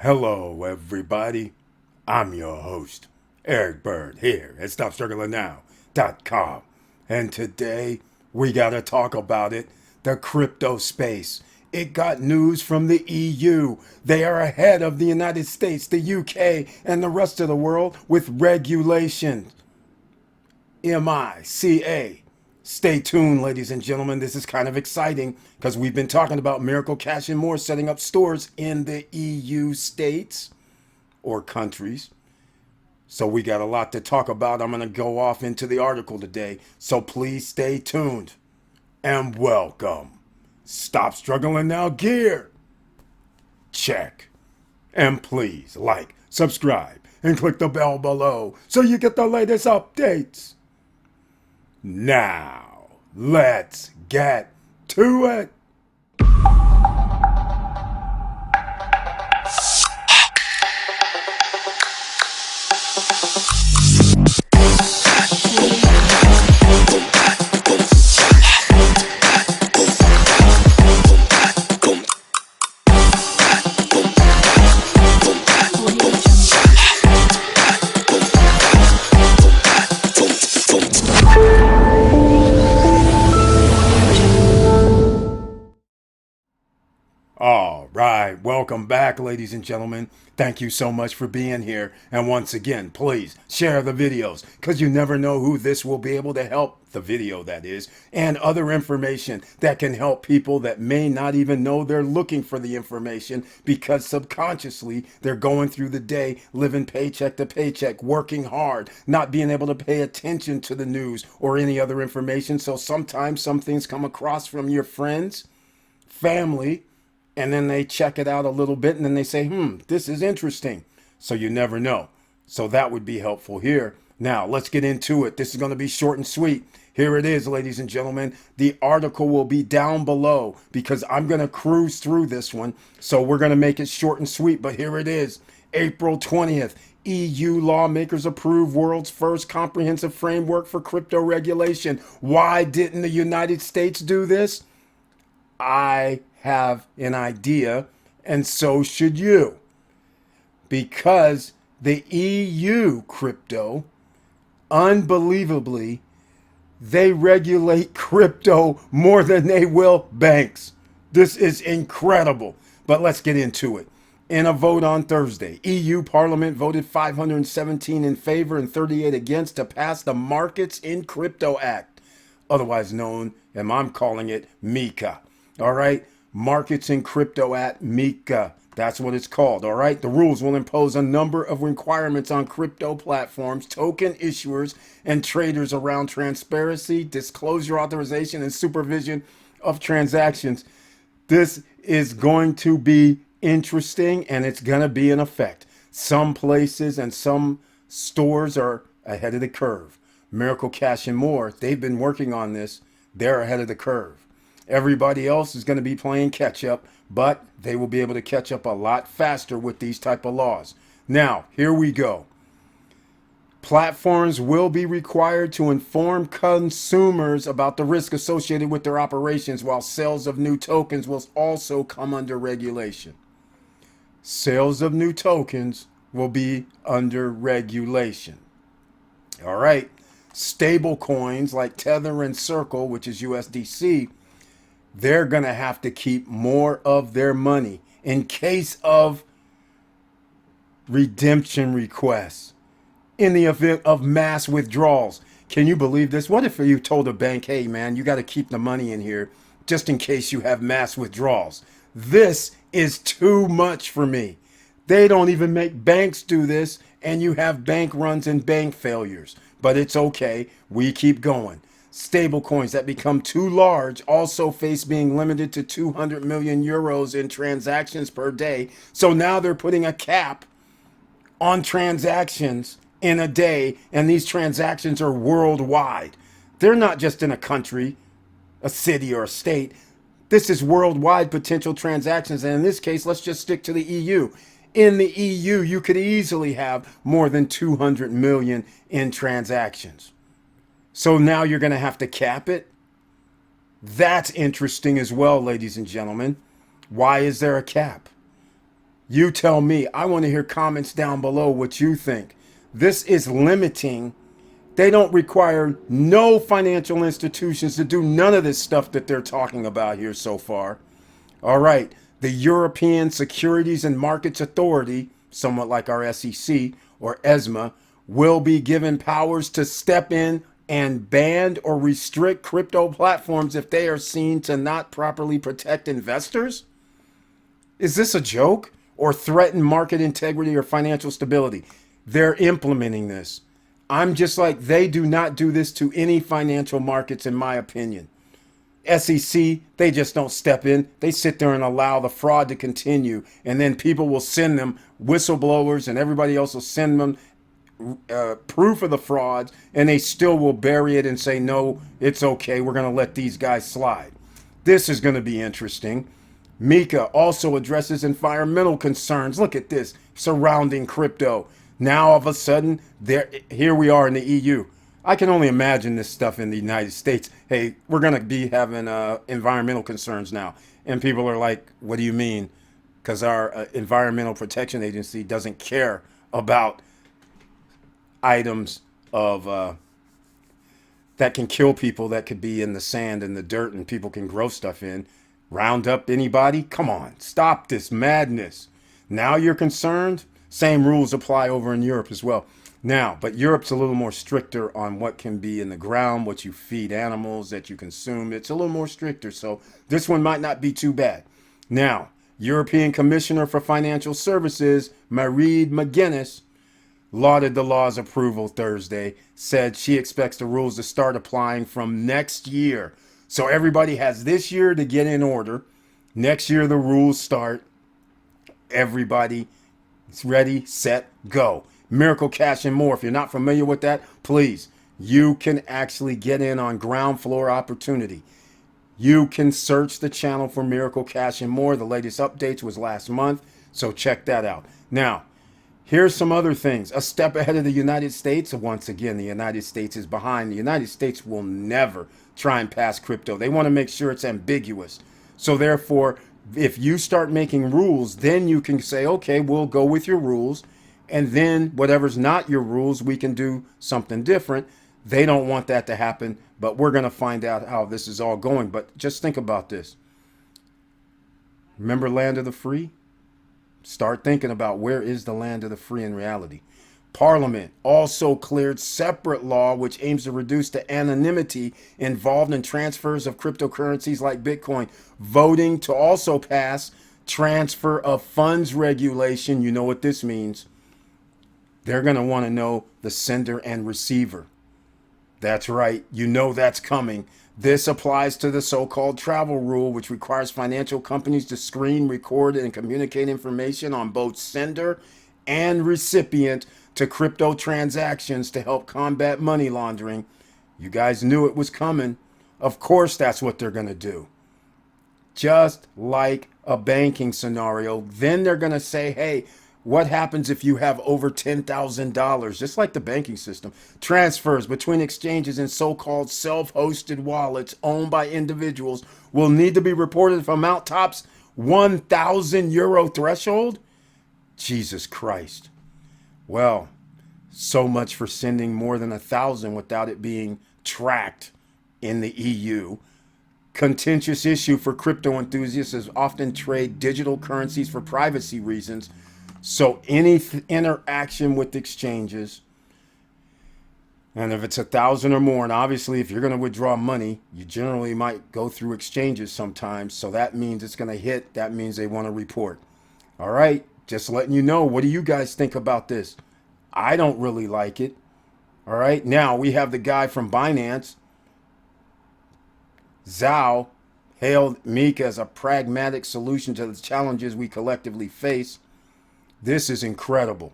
Hello, everybody. I'm your host, Eric Bird, here at StopStrugglingNow.com. And today, we got to talk about it, the crypto space. It got news from the EU. They are ahead of the United States, the UK, and the rest of the world with regulations. MICA. Stay tuned, ladies and gentlemen. This is kind of exciting because we've been talking about Miracle Cash and More setting up stores in the EU states or countries. So we got a lot to talk about. I'm going to go off into the article today. So please stay tuned and welcome. Stop struggling now, gear. Check. And please like, subscribe, and click the bell below so you get the latest updates. Now, let's get to it. All right, welcome back, ladies and gentlemen. Thank you so much for being here. And once again, please share the videos because you never know who this will be able to help, the video that is, and other information that can help people that may not even know they're looking for the information because subconsciously they're going through the day living paycheck to paycheck, working hard, not being able to pay attention to the news or any other information. So sometimes some things come across from your friends, family, and then they check it out a little bit and then they say, this is interesting. So you never know. So that would be helpful here. Now, let's get into it. This is going to be short and sweet. Here it is, ladies and gentlemen. The article will be down below because I'm going to cruise through this one. So we're going to make it short and sweet. But here it is. April 20th. EU lawmakers approve world's first comprehensive framework for crypto regulation. Why didn't the United States do this? I have an idea, and so should you. Because the EU crypto, unbelievably, they regulate crypto more than they will banks. This is incredible. But let's get into it. In a vote on Thursday, EU Parliament voted 517 in favor and 38 against to pass the Markets in Crypto Act, otherwise known, and I'm calling it MiCA. All right, Markets in Crypto Act, MiCA. That's what it's called. All right, the rules will impose a number of requirements on crypto platforms, token issuers, and traders around transparency, disclosure, authorization, and supervision of transactions. This is going to be interesting and it's going to be in effect. Some places and some stores are ahead of the curve. Miracle Cash and More, they've been working on this. They're ahead of the curve. Everybody else is going to be playing catch up, but they will be able to catch up a lot faster with these type of laws. Now, here we go. Platforms will be required to inform consumers about the risk associated with their operations, while sales of new tokens will also come under regulation. Sales of new tokens will be under regulation. All right. Stable coins like Tether and Circle, which is USDC, they're going to have to keep more of their money in case of redemption requests, in the event of mass withdrawals. Can you believe this? What if you told a bank, hey, man, you got to keep the money in here just in case you have mass withdrawals? This is too much for me. They don't even make banks do this, and you have bank runs and bank failures. But it's okay. We keep going. Stable coins that become too large also face being limited to 200 million euros in transactions per day. So now they're putting a cap on transactions in a day, and these transactions are worldwide. They're not just in a country, a city, or a state. This is worldwide potential transactions, and in this case, let's just stick to the EU. In the EU, you could easily have more than 200 million in transactions. So now you're going to have to cap it. That's interesting as well, ladies and gentlemen. Why is there a cap? You tell me. I want to hear comments down below what you think. This is limiting. They don't require no financial institutions to do none of this stuff that they're talking about here so far. All right. The European Securities and Markets Authority, somewhat like our SEC or ESMA, will be given powers to step in and ban or restrict crypto platforms if they are seen to not properly protect investors? Is this a joke? Or threaten market integrity or financial stability? They're implementing this. I'm just like, they do not do this to any financial markets, in my opinion. SEC, they just don't step in. They sit there and allow the fraud to continue. And then people will send them whistleblowers and everybody else will send them proof of the frauds, and they still will bury it and say, no, it's okay. We're going to let these guys slide. This is going to be interesting. Mika also addresses environmental concerns. Look at this surrounding crypto. Now all of a sudden, here we are in the EU. I can only imagine this stuff in the United States. Hey, we're going to be having environmental concerns now. And people are like, what do you mean? Because our Environmental Protection Agency doesn't care about items of that can kill people, that could be in the sand and the dirt and people can grow stuff in. Round up anybody? Come on, stop this madness. Now you're concerned? Same rules apply over in Europe as well. Now, but Europe's a little more stricter on what can be in the ground, what you feed animals, that you consume. It's a little more stricter, so this one might not be too bad. Now, European Commissioner for Financial Services, Mairead McGuinness, lauded the law's approval Thursday, said she expects the rules to start applying from next year. So everybody has this year to get in order. Next year, the rules start. Everybody is ready, set, go. Miracle Cash and more. If you're not familiar with that, please, you can actually get in on ground floor opportunity. You can search the channel for Miracle Cash and more. The latest updates was last month, so check that out. Now, here's some other things. A step ahead of the United States. Once again, the United States is behind. The United States will never try and pass crypto. They want to make sure it's ambiguous. So therefore, if you start making rules, then you can say, okay, we'll go with your rules. And then whatever's not your rules, we can do something different. They don't want that to happen, but we're going to find out how this is all going. But just think about this. Remember Land of the Free? Start thinking about where is the land of the free in reality. Parliament also cleared separate law which aims to reduce the anonymity involved in transfers of cryptocurrencies like Bitcoin. Voting to also pass transfer of funds regulation. You know what this means. They're going to want to know the sender and receiver. That's right. You know that's coming. This applies to the so-called travel rule, which requires financial companies to screen, record, and communicate information on both sender and recipient to crypto transactions to help combat money laundering. You guys knew it was coming. Of course, that's what they're going to do. Just like a banking scenario. Then they're going to say, hey, what happens if you have over $10,000, just like the banking system? Transfers between exchanges and so-called self-hosted wallets owned by individuals will need to be reported if amount tops €1,000 threshold. Jesus Christ. Well, so much for sending more than 1,000 without it being tracked in the EU. Contentious issue for crypto enthusiasts is often trade digital currencies for privacy reasons. So any interaction with exchanges, and if it's 1,000 or more, and obviously if you're going to withdraw money, you generally might go through exchanges sometimes. So that means it's going to hit. That means they want to report. All right. Just letting you know. What do you guys think about this? I don't really like it. All right. Now we have the guy from Binance. Zhao hailed Meek as a pragmatic solution to the challenges we collectively face. This is incredible.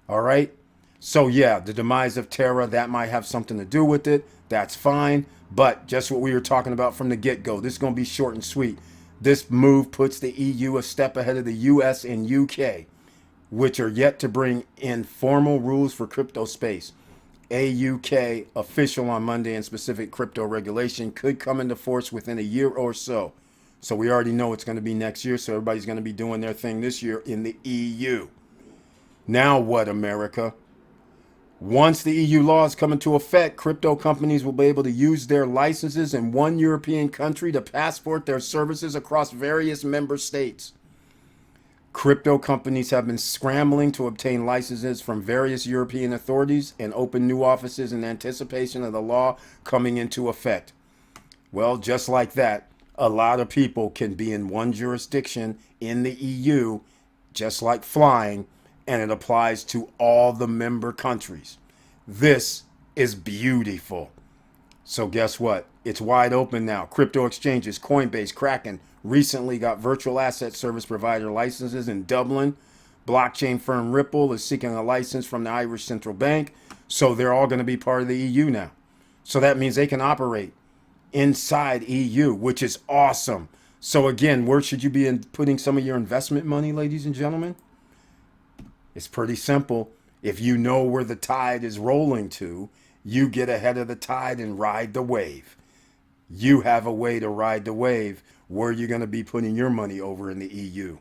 All right. So yeah, the demise of Terra, that might have something to do with it. That's fine. But just what we were talking about from the get-go. This is going to be short and sweet. This move puts the EU a step ahead of the US and UK, which are yet to bring in formal rules for crypto space. A UK official on Monday and specific crypto regulation could come into force within a year or so. So we already know it's going to be next year. So everybody's going to be doing their thing this year in the EU. Now what, America? Once the EU laws come into effect, crypto companies will be able to use their licenses in one European country to passport their services across various member states. Crypto companies have been scrambling to obtain licenses from various European authorities and open new offices in anticipation of the law coming into effect. Well, just like that, a lot of people can be in one jurisdiction in the EU, just like flying, and it applies to all the member countries. This is beautiful. So guess what? It's wide open now. Crypto exchanges, Coinbase, Kraken recently got virtual asset service provider licenses in Dublin. Blockchain firm Ripple is seeking a license from the Irish Central Bank. So they're all going to be part of the EU now. So that means they can operate inside EU, which is awesome. So again, where should you be putting some of your investment money, ladies and gentlemen? It's pretty simple. If you know where the tide is rolling to, you get ahead of the tide and ride the wave. You have a way to ride the wave. Where are you going to be putting your money over in the EU?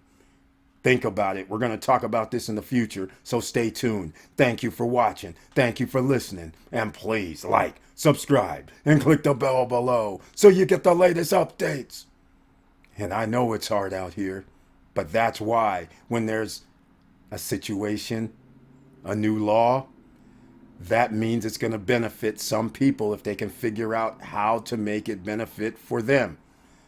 Think about it. We're going to talk about this in the future, so stay tuned. Thank you for watching. Thank you for listening. And please like, subscribe, and click the bell below so you get the latest updates. And I know it's hard out here, but that's why when there's a situation, a new law, that means it's going to benefit some people if they can figure out how to make it benefit for them.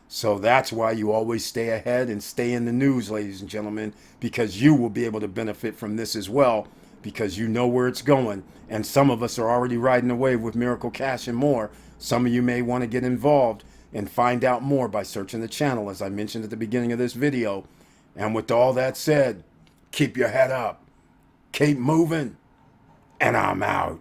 So that's why you always stay ahead and stay in the news, ladies and gentlemen, because you will be able to benefit from this as well, because you know where it's going. And some of us are already riding the wave with Miracle Cash and more. Some of you may want to get involved and find out more by searching the channel, as I mentioned at the beginning of this video. And with all that said, keep your head up, keep moving, and I'm out.